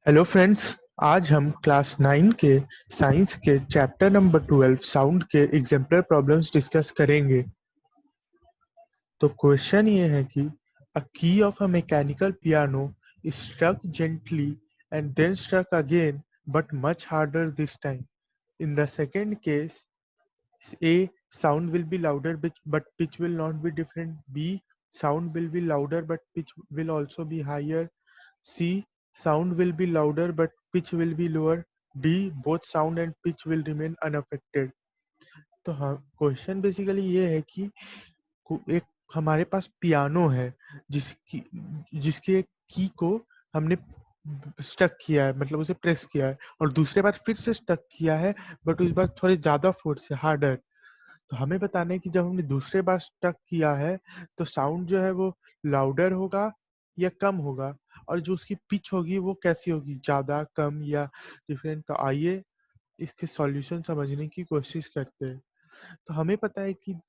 Hello friends. आज हम class 9 के साइंस के चैप्टर नंबर 12 साउंड के एग्जाम्पलर प्रॉब्लम्स डिस्कस करेंगे। तो क्वेश्चन ये है कि a key of a mechanical piano struck gently and then struck again but much harder this time. In the second case, A, sound will be louder but pitch will not be different. B, sound will be louder but pitch will also be higher. C, sound will be louder but pitch will be lower. D, both sound and pitch will remain unaffected. तो हाँ, question basically ये है कि एक हमारे पास piano है जिसकी जिसके की को हमने स्टक किया है, मतलब उसे प्रेस किया है, और दूसरे बार फिर से स्टक किया है बट इस बार थोड़े ज्यादा फोर्स से, हार्डर। तो हमें बताना है कि जब हमने दूसरे बार स्टक किया है तो साउंड जो है वो लाउडर होगा या कम होगा, और जो उसकी पिच होगी वो कैसी होगी, ज्यादा, कम या डिफरेंट। तो आइए इसके सॉल्यूशन समझने की कोशिश करते हैं। तो हमें पता है कि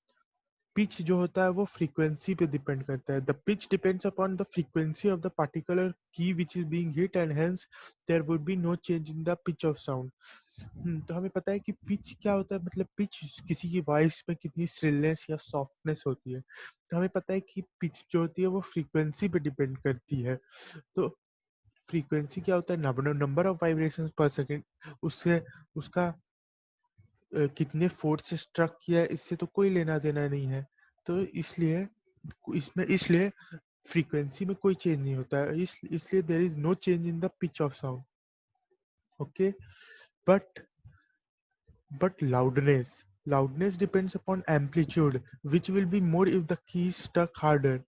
पिच जो होता है वो फ्रीक्वेंसी पे डिपेंड करता है। The pitch depends upon the frequency of the particular key which is being hit and hence there would be no change in the pitch of sound. तो हमें पता है कि पिच क्या होता है, मतलब पिच किसी की वॉइस में कितनी श्रिलनेस या सॉफ्टनेस होती है। तो हमें पता है कि पिच जो होती है वो फ्रीक्वेंसी पे डिपेंड करती है। तो फ्रीक्वेंसी क्या होता है, नंबर ऑफ वाइब्रेशंस पर सेकंड। उससे उसका कितने फोर्स से स्ट्रक किया है इससे तो कोई लेना देना नहीं है। तो इसलिए फ्रीक्वेंसी में कोई चेंज नहीं होता है, इसलिए there is no change in the pitch of sound. Okay, but loudness depends upon amplitude, which will be more if the key is struck harder.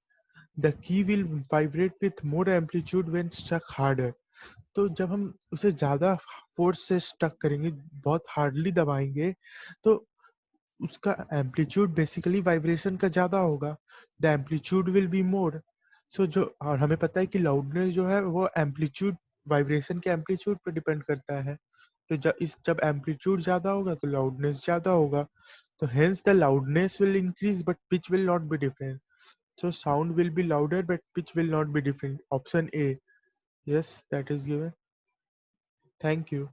The key will vibrate with more amplitude when struck harder. तो जब हम उसे ज्यादा force से stuck करेंगे, बहुत hardly दबाएंगे, तो उसका एम्पलीट्यूड बेसिकली वाइब्रेशन का ज्यादा होगा। The amplitude will be more. So जो, और हमें पता है कि लाउडनेस जो है वो एम्पलीट्यूड, वाइब्रेशन के एम्पलीट्यूड पर डिपेंड करता है। तो जब एम्पलीट्यूड ज्यादा होगा तो लाउडनेस ज्यादा होगा। तो hence the loudness will increase but pitch will not be different. So sound will be louder but pitch will not be different. Option A, yes, that is given. Thank you.